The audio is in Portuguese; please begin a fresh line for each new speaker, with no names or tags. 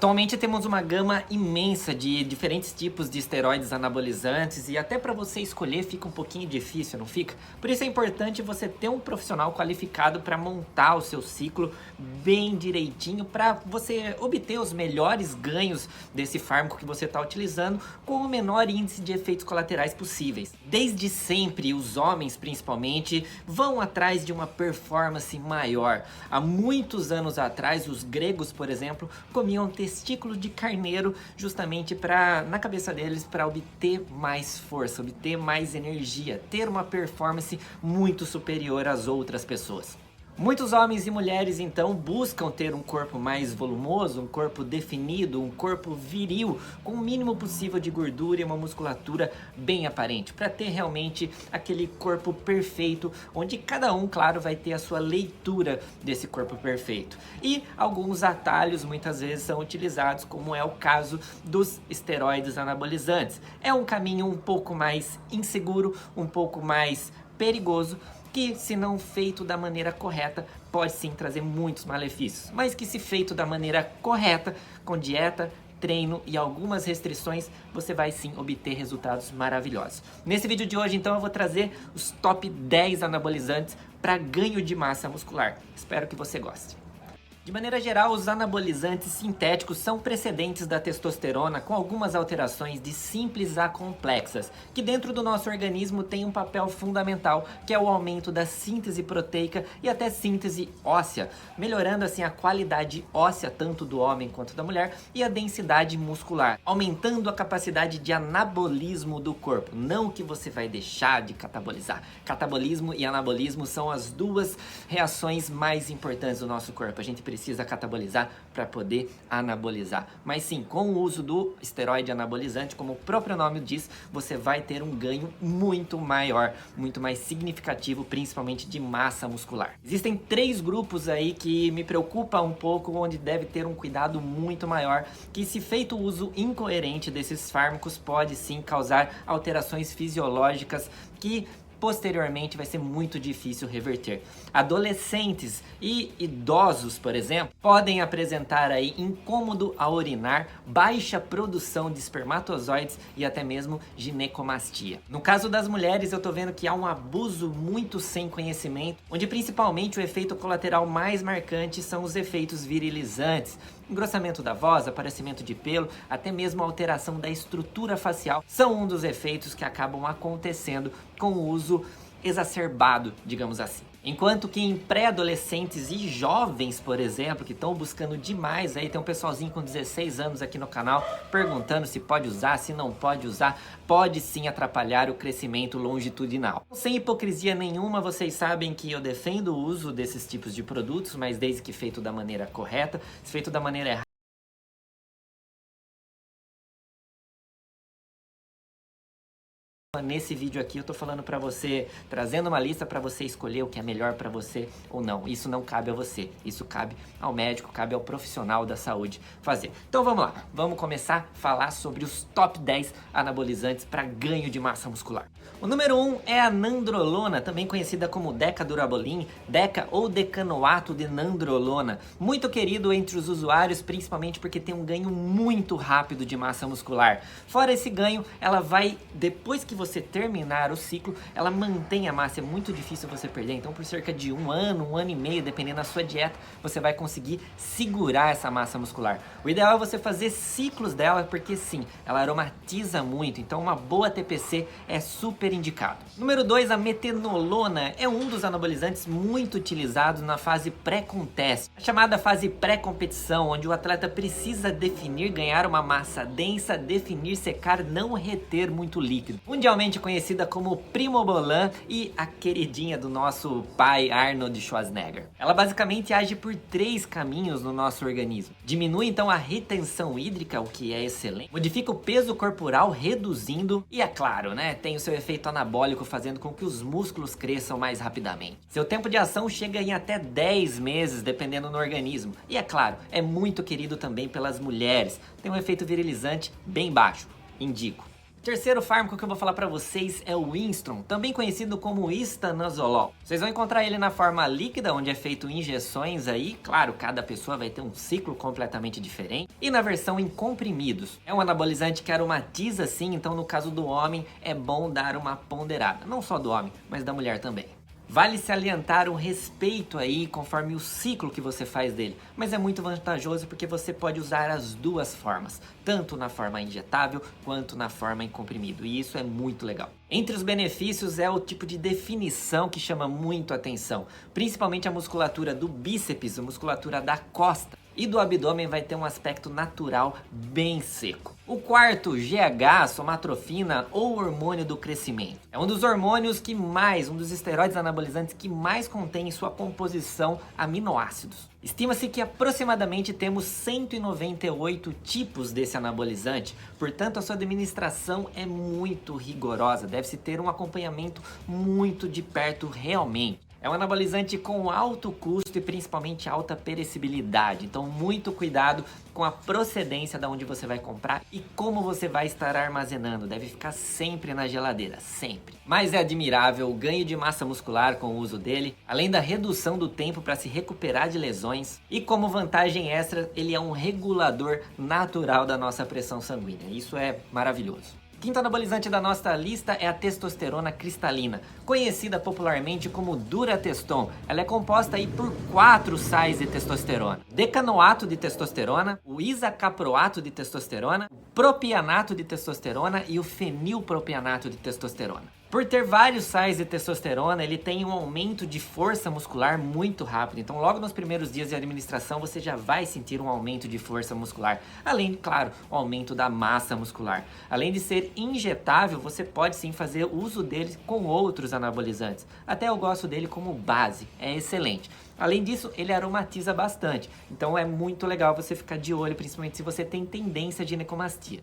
Atualmente temos uma gama imensa de diferentes tipos de esteroides anabolizantes e até para você escolher fica um pouquinho difícil, não fica? Por isso é importante você ter um profissional qualificado para montar o seu ciclo bem direitinho para você obter os melhores ganhos desse fármaco que você está utilizando com o menor índice de efeitos colaterais possíveis. Desde sempre, os homens principalmente vão atrás de uma performance maior. Há muitos anos atrás, os gregos, por exemplo, comiam testículo de carneiro justamente na cabeça deles para obter mais força, obter mais energia, ter uma performance muito superior às outras pessoas. Muitos homens e mulheres então buscam ter um corpo mais volumoso, um corpo definido, um corpo viril, com o mínimo possível de gordura e uma musculatura bem aparente, para ter realmente aquele corpo perfeito, onde cada um, claro, vai ter a sua leitura desse corpo perfeito. E alguns atalhos muitas vezes são utilizados, como é o caso dos esteroides anabolizantes. É um caminho um pouco mais inseguro, um pouco mais perigoso, que se não feito da maneira correta, pode sim trazer muitos malefícios, mas que se feito da maneira correta, com dieta, treino e algumas restrições, você vai sim obter resultados maravilhosos. Nesse vídeo de hoje, então, eu vou trazer os top 10 anabolizantes para ganho de massa muscular. Espero que você goste. De maneira geral, os anabolizantes sintéticos são precedentes da testosterona com algumas alterações de simples a complexas, que dentro do nosso organismo tem um papel fundamental, que é o aumento da síntese proteica e até síntese óssea, melhorando assim a qualidade óssea tanto do homem quanto da mulher e a densidade muscular, aumentando a capacidade de anabolismo do corpo, não que você vai deixar de catabolizar. Catabolismo e anabolismo são as duas reações mais importantes do nosso corpo. A gente precisa catabolizar para poder anabolizar. Mas sim, com o uso do esteroide anabolizante, como o próprio nome diz, você vai ter um ganho muito maior, muito mais significativo, principalmente de massa muscular. Existem 3 grupos aí que me preocupa um pouco, onde deve ter um cuidado muito maior, que se feito uso incoerente desses fármacos, pode sim causar alterações fisiológicas que posteriormente vai ser muito difícil reverter. Adolescentes e idosos, por exemplo, podem apresentar aí incômodo ao urinar, baixa produção de espermatozoides e até mesmo ginecomastia. No caso das mulheres, eu tô vendo que há um abuso muito sem conhecimento, onde principalmente o efeito colateral mais marcante são os efeitos virilizantes. Engrossamento da voz, aparecimento de pelo, até mesmo alteração da estrutura facial são um dos efeitos que acabam acontecendo com o uso exacerbado, digamos assim. Enquanto que em pré-adolescentes e jovens, por exemplo, que estão buscando demais, aí tem um pessoalzinho com 16 anos aqui no canal perguntando se pode usar, se não pode usar, pode sim atrapalhar o crescimento longitudinal. Sem hipocrisia nenhuma, vocês sabem que eu defendo o uso desses tipos de produtos, mas desde que feito da maneira correta, se feito da maneira errada, nesse vídeo aqui eu tô falando pra você, trazendo uma lista pra você escolher o que é melhor pra você ou não. Isso não cabe a você, isso cabe ao médico, cabe ao profissional da saúde fazer. Então vamos lá, vamos começar a falar sobre os top 10 anabolizantes para ganho de massa muscular. O número 1 é a nandrolona, também conhecida como decadurabolin, deca ou decanoato de nandrolona. Muito querido entre os usuários, principalmente porque tem um ganho muito rápido de massa muscular. Fora esse ganho, ela vai, depois que você terminar o ciclo, ela mantém a massa, é muito difícil você perder, então por cerca de um ano e meio, dependendo da sua dieta, você vai conseguir segurar essa massa muscular. O ideal é você fazer ciclos dela, porque sim, ela aromatiza muito, então uma boa TPC é super indicado. Número 2, a metenolona é um dos anabolizantes muito utilizados na fase pré-contest, a chamada fase pré-competição, onde o atleta precisa definir, ganhar uma massa densa, definir, secar, não reter muito líquido. Mundialmente conhecida como Primobolan e a queridinha do nosso pai Arnold Schwarzenegger. Ela basicamente age por 3 caminhos no nosso organismo. Diminui então a retenção hídrica, o que é excelente. Modifica o peso corporal, reduzindo. E é claro, né, tem o seu efeito anabólico, fazendo com que os músculos cresçam mais rapidamente. Seu tempo de ação chega em até 10 meses, dependendo do organismo. E é claro, é muito querido também pelas mulheres. Tem um efeito virilizante bem baixo. Indico. Terceiro fármaco que eu vou falar pra vocês é o Winstron, também conhecido como estanozolol. Vocês vão encontrar ele na forma líquida, onde é feito injeções aí, claro, cada pessoa vai ter um ciclo completamente diferente, e na versão em comprimidos. É um anabolizante que aromatiza sim, então no caso do homem é bom dar uma ponderada, não só do homem, mas da mulher também. Vale salientar o respeito aí conforme o ciclo que você faz dele, mas é muito vantajoso porque você pode usar as duas formas, tanto na forma injetável quanto na forma em comprimido, e isso é muito legal. Entre os benefícios é o tipo de definição que chama muito a atenção, principalmente a musculatura do bíceps, a musculatura da costa. E do abdômen vai ter um aspecto natural bem seco. O quarto, GH, somatrofina ou hormônio do crescimento. É um dos hormônios que mais, um dos esteroides anabolizantes que mais contém em sua composição aminoácidos. Estima-se que aproximadamente temos 198 tipos desse anabolizante, portanto a sua administração é muito rigorosa, deve-se ter um acompanhamento muito de perto realmente. É um anabolizante com alto custo e principalmente alta perecibilidade, então muito cuidado com a procedência de onde você vai comprar e como você vai estar armazenando, deve ficar sempre na geladeira, sempre. Mas é admirável o ganho de massa muscular com o uso dele, além da redução do tempo para se recuperar de lesões e como vantagem extra, ele é um regulador natural da nossa pressão sanguínea, isso é maravilhoso. Quinto anabolizante da nossa lista é a testosterona cristalina, conhecida popularmente como Durateston. Ela é composta aí por 4 sais de testosterona: decanoato de testosterona, o isacaproato de testosterona, o propianato de testosterona e o fenilpropianato de testosterona. Por ter vários sais de testosterona, ele tem um aumento de força muscular muito rápido. Então, logo nos primeiros dias de administração, você já vai sentir um aumento de força muscular. Além, claro, o aumento da massa muscular. Além de ser injetável, você pode sim fazer uso dele com outros anabolizantes. Até eu gosto dele como base, é excelente. Além disso, ele aromatiza bastante. Então, é muito legal você ficar de olho, principalmente se você tem tendência de ginecomastia.